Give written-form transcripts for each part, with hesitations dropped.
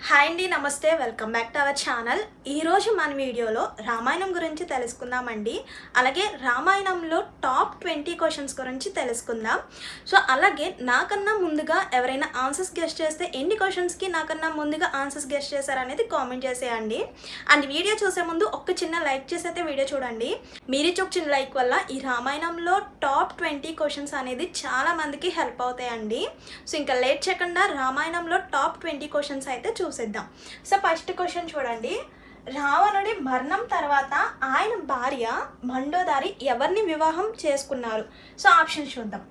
Hi అండి, నమస్తే. Welcome back to our channel. ఈరోజు మన వీడియోలో రామాయణం గురించి తెలుసుకుందామండి. అలాగే రామాయణంలో టాప్ 20 క్వశ్చన్స్ గురించి తెలుసుకుందాం. సో అలాగే నాకన్నా ముందుగా ఎవరైనా ఆన్సర్స్ గెస్ట్ చేస్తే ఎన్ని క్వశ్చన్స్కి నాకన్నా ముందుగా ఆన్సర్స్ గెస్ట్ చేశారనేది కామెంట్ చేసేయండి. అండ్ వీడియో చూసే ముందు ఒక చిన్న లైక్ చేసి అయితే వీడియో చూడండి. మీరిచ్చే ఒక చిన్న లైక్ వల్ల ఈ రామాయణంలో టాప్ 20 క్వశ్చన్స్ అనేది చాలా మందికి హెల్ప్ అవుతాయండి. సో ఇంకా లేట్ చేయకుండా రామాయణంలో టాప్ 20 క్వశ్చన్స్ అయితే చూసేద్దాం. సో ఫస్ట్ క్వశ్చన్ చూడండి. రావణుడి మరణం తర్వాత ఆయన భార్య మండోదరి ఎవరిని వివాహం చేసుకున్నారు? సో ఆప్షన్ చూద్దాం.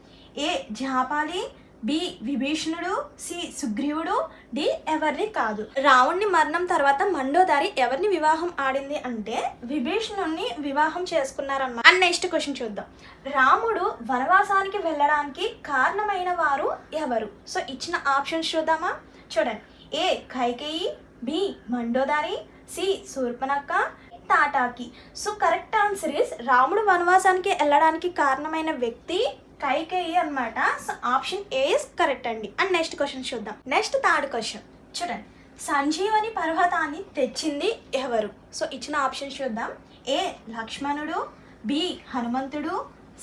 ఏ జాపాలి, బి విభీషణుడు, సి సుగ్రీవుడు, డి ఎవరిని కాదు. రావణుని మరణం తర్వాత మండోదరి ఎవరిని వివాహం ఆడింది అంటే విభీషణుడిని వివాహం చేసుకున్నారన్నమాట. అండ్ నెక్స్ట్ క్వశ్చన్ చూద్దాం. రాముడు వనవాసానికి వెళ్ళడానికి కారణమైన వారు ఎవరు? సో ఇచ్చిన ఆప్షన్స్ చూద్దామా? చూడండి. A Kaikeyi, B Mandodari, C Shurpanakha, Tataki. So correct answer is రాముడు వనవాసానికి వెళ్ళడానికి కారణమైన వ్యక్తి కైకేయి అన్నమాట. So option A is correct అండి. అండ్ నెక్స్ట్ క్వశ్చన్ చూద్దాం. నెక్స్ట్ థర్డ్ క్వశ్చన్ చూడండి. సంజీవని పర్వతాన్ని తెచ్చింది ఎవరు? సో ఇచ్చిన ఆప్షన్ చూద్దాం. ఏ లక్ష్మణుడు, బి హనుమంతుడు,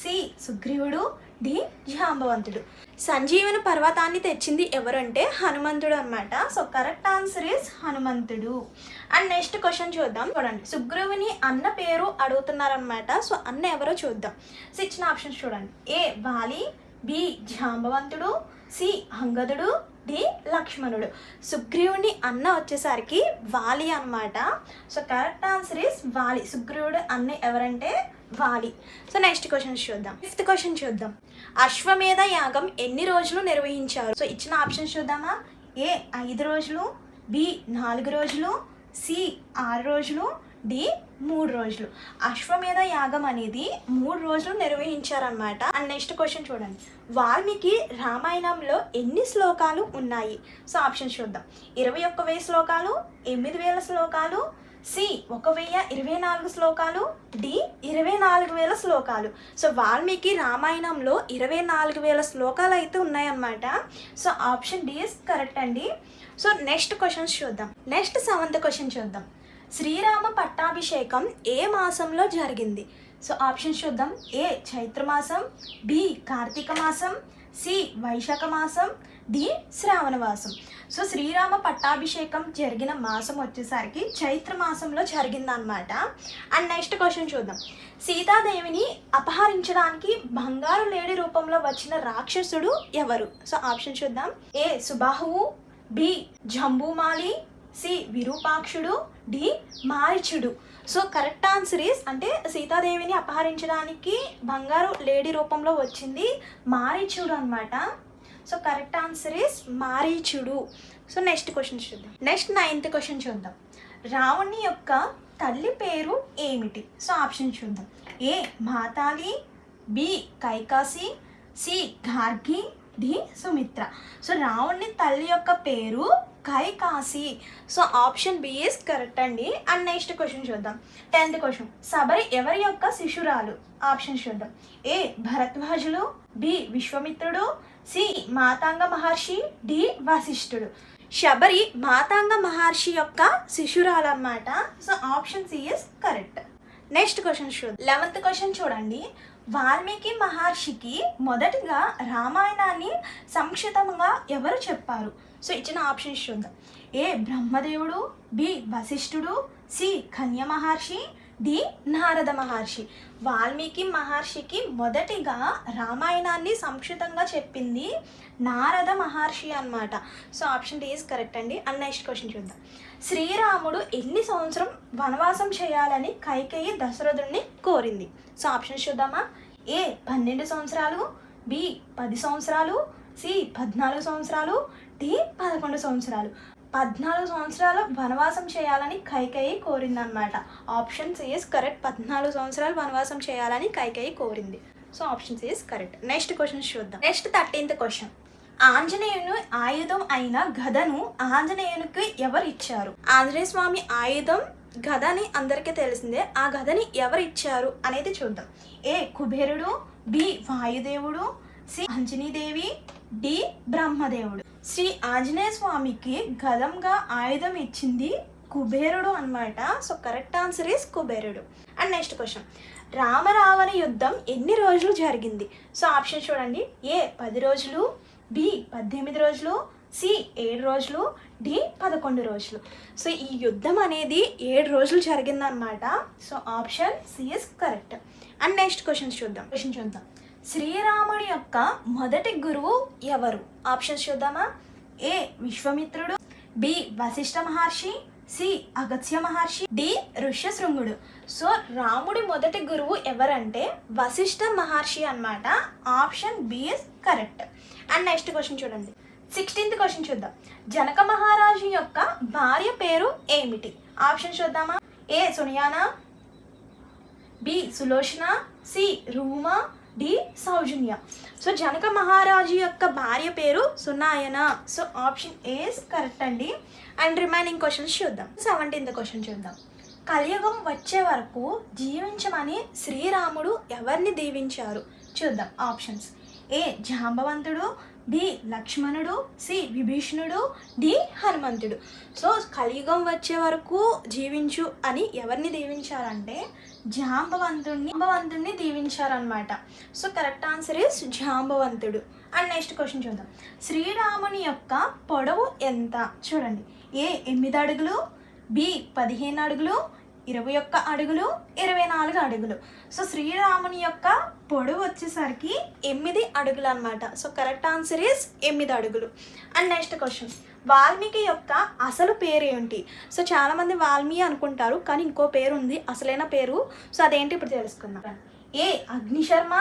సి సుగ్రీవుడు, డి జాంబవంతుడు. సంజీవని పర్వతాన్ని తెచ్చింది ఎవరంటే హనుమంతుడు అన్నమాట. సో కరెక్ట్ ఆన్సర్ ఇస్ హనుమంతుడు. అండ్ నెక్స్ట్ క్వశ్చన్ చూద్దాం. చూడండి, సుగ్రీవుని అన్న పేరు అడుగుతున్నారనమాట. సో అన్న ఎవరో చూద్దాం. సో ఇచ్చిన ఆప్షన్స్ చూడండి. ఏ వాలి, బి జాంబవంతుడు, సి అంగదుడు, డి లక్ష్మణుడు. సుగ్రీవుని అన్న వచ్చేసరికి వాలి అన్నమాట. సో కరెక్ట్ ఆన్సర్ ఇస్ వాలి. సుగ్రీవుడు అన్న ఎవరంటే వాలి. సో నెక్స్ట్ క్వశ్చన్ చూద్దాం. ఫిఫ్త్ క్వశ్చన్ చూద్దాం. అశ్వమేధ యాగం ఎన్ని రోజులు నిర్వహించారు? సో ఇచ్చిన ఆప్షన్స్ చూద్దామా? ఏ 5 రోజులు, బి 4 రోజులు, సి 6 రోజులు, డి 3 రోజులు. అశ్వమేధ యాగం అనేది 3 రోజులు నిర్వహించారనమాట. అండ్ నెక్స్ట్ క్వశ్చన్ చూడండి. వాల్మీకి రామాయణంలో ఎన్ని శ్లోకాలు ఉన్నాయి? సో ఆప్షన్స్ చూద్దాం. 21,000 శ్లోకాలు, 8,000 శ్లోకాలు, సి 1,024 శ్లోకాలు, డి 24,000 శ్లోకాలు. సో వాల్మీకి రామాయణంలో 24,000 శ్లోకాలు అయితే ఉన్నాయన్నమాట. So option D is correct అండి. సో నెక్స్ట్ క్వశ్చన్స్ చూద్దాం. నెక్స్ట్ 7th క్వశ్చన్ చూద్దాం. శ్రీరామ పట్టాభిషేకం ఏ మాసంలో జరిగింది? సో ఆప్షన్స్ చూద్దాం. ఏ చైత్రమాసం, బి కార్తీక మాసం, సి వైశాఖ మాసం, డి శ్రావణ మాసం. సో శ్రీరామ పట్టాభిషేకం జరిగిన మాసం వచ్చేసరికి చైత్ర మాసంలో జరిగిందనమాట. అండ్ నెక్స్ట్ క్వశ్చన్ చూద్దాం. సీతాదేవిని అపహరించడానికి బంగారు లేడి రూపంలో వచ్చిన రాక్షసుడు ఎవరు? సో ఆప్షన్ చూద్దాం. ఏ సుబాహువు, బి జంబూమాలి, సి విరూపాక్షుడు, డి మారీచుడు. సో కరెక్ట్ ఆన్సర్ ఈస్ అంటే సీతాదేవిని అపహరించడానికి బంగారు లేడీ రూపంలో వచ్చింది మారీచుడు అనమాట. సో కరెక్ట్ ఆన్సర్ ఈస్ మారీచుడు. సో నెక్స్ట్ క్వశ్చన్ చూద్దాం. నెక్స్ట్ 9th క్వశ్చన్ చూద్దాం. రావణుని యొక్క తల్లి పేరు ఏమిటి? సో ఆప్షన్ చూద్దాం. A Matali, B Kaikasi, C Gargi, D Sumitra. So రావణుని తల్లి యొక్క పేరు Kaikasi. So option B is correct అండి. అండ్ నెక్స్ట్ క్వశ్చన్ చూద్దాం. 10th question. శబరి ఎవరి యొక్క శిశురాలు? ఆప్షన్ చూద్దాం. ఏ భరద్వాజులు, బి విశ్వామిత్రుడు, సి మాతాంగ మహర్షి, డి వశిష్ఠుడు. శబరి మాతాంగ మహర్షి యొక్క శిశురాలు అన్నమాట. So option C is correct. Next question చూద్దాం. 11th క్వశ్చన్ చూడండి. వాల్మీకి మహర్షికి మొదటిగా రామాయణాన్ని సంక్షిప్తంగా ఎవరు చెప్పారు? సో ఇచ్చిన ఆప్షన్స్ చూద్దాం. ఏ బ్రహ్మదేవుడు, బి వశిష్ఠుడు, సి కన్య మహర్షి, డి నారద మహర్షి. వాల్మీకి మహర్షికి మొదటిగా రామాయణాన్ని సంక్షిప్తంగా చెప్పింది నారద మహర్షి అన్నమాట. So option D is correct అండి. అండ్ నెక్స్ట్ క్వశ్చన్ చూద్దాం. శ్రీరాముడు ఎన్ని సంవత్సరం వనవాసం చేయాలని కైకేయి దశరథుడిని కోరింది? సో ఆప్షన్స్ చూద్దామా? ఏ 12 సంవత్సరాలు, బి 10 సంవత్సరాలు, సి 14 సంవత్సరాలు, డి 11 సంవత్సరాలు. 14 సంవత్సరాలు వనవాసం చేయాలని కైకేయి కోరిందనమాట. Option C is correct. 14 సంవత్సరాలు వనవాసం చేయాలని కైకేయి కోరింది. So option C is correct. Next question చూద్దాం. Next 13th question. ఆంజనేయుని ఆయుధం అయిన గదను ఆంజనేయునికి ఎవరు ఇచ్చారు? ఆంజనేయ స్వామి ఆయుధం గద అని అందరికీ తెలిసిందే. ఆ గదని ఎవరు ఇచ్చారు అనేది చూద్దాం. ఏ కుబేరుడు, బి వాయుదేవుడు, సి అంజనీదేవి, డి బ్రహ్మదేవుడు. శ్రీ ఆంజనేయ స్వామికి గదంగా ఆయుధం ఇచ్చింది కుబేరుడు అన్నమాట. సో కరెక్ట్ ఆన్సర్ ఈస్ కుబేరుడు. అండ్ నెక్స్ట్ క్వశ్చన్, రామరావణ యుద్ధం ఎన్ని రోజులు జరిగింది? సో ఆప్షన్ చూడండి. ఏ 10 రోజులు, బి 18 రోజులు, సి 7 రోజులు, డి 11 రోజులు. సో ఈ యుద్ధం అనేది 7 రోజులు జరిగిందనమాట. So option C is correct. And next question చూద్దాం. శ్రీరాముడి యొక్క మొదటి గురువు ఎవరు? ఆప్షన్స్ చూద్దామా. ఏ విశ్వామిత్రుడు, బి వశిష్ఠ మహర్షి, సి అగస్త్య మహర్షి, డి ఋష్యశృంగుడు. సో రాముడి మొదటి గురువు ఎవరంటే వశిష్ఠ మహర్షి అన్నమాట. Option B is correct. And next question చూడండి. 16th క్వశ్చన్ చూద్దాం. జనక మహారాజు యొక్క భార్య పేరు ఏమిటి? ఆప్షన్ చూద్దామా. ఏ Sunaina, B Sulochana, C రూమా, D సౌజన్య. సో జనక మహారాజు యొక్క భార్య పేరు Sunayana. So option A is correct అండి. అండ్ రిమైనింగ్ క్వశ్చన్స్ చూద్దాం. 17th క్వశ్చన్ చూద్దాం. కలియుగం వచ్చే వరకు జీవించమని శ్రీరాముడు ఎవరిని దీవించారు? చూద్దాం ఆప్షన్స్. ఏ జాంబవంతుడు, బి లక్ష్మణుడు, సి విభీషణుడు, డి హనుమంతుడు. సో కలియుగం వచ్చే వరకు జీవించు అని ఎవరిని దీవించారంటే జాంబవంతుడిని దీవించారనమాట. సో కరెక్ట్ ఆన్సర్ ఇస్ జాంబవంతుడు. అండ్ నెక్స్ట్ క్వశ్చన్ చూద్దాం. శ్రీరాముని యొక్క పొడవు ఎంత? చూడండి. ఏ 8 అడుగులు, బి 15 అడుగులు, 21 అడుగులు, 24 అడుగులు. సో శ్రీరాముని యొక్క పొడవు వచ్చేసరికి 8 అడుగులు అనమాట. సో కరెక్ట్ ఆన్సర్ ఈస్ 8 అడుగులు. And next question. వాల్మీకి యొక్క అసలు పేరు ఏంటి? సో చాలామంది వాల్మీకి అనుకుంటారు, కానీ ఇంకో పేరు ఉంది, అసలైన పేరు. సో అదేంటి ఇప్పుడు తెలుసుకుందాం. ఏ అగ్నిశర్మ,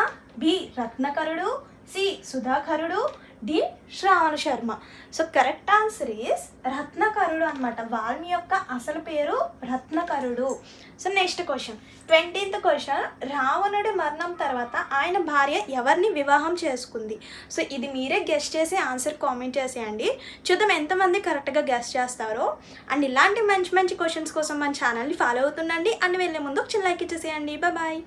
బి రత్నకరుడు, సి సుధాకరుడు, D Shravana Sharma. So correct answer is రత్నకరుడు అనమాట. వాల్మీ యొక్క అసలు పేరు రత్నకరుడు. So next question. 20th question. రావణుడి మరణం తర్వాత ఆయన భార్య ఎవరిని వివాహం చేసుకుంది? సో ఇది మీరే గెస్ట్ చేసి ఆన్సర్ కామెంట్ చేసేయండి. చూద్దాం ఎంతమంది కరెక్ట్గా గెస్ట్ చేస్తారో. అండ్ ఇలాంటి మంచి మంచి క్వశ్చన్స్ కోసం మన ఛానల్ని ఫాలో అవుతుండండి. అండ్ వెళ్ళే ముందు ఒక చిన్న లైక్ ఇచ్చేసేయండి. బాయ్.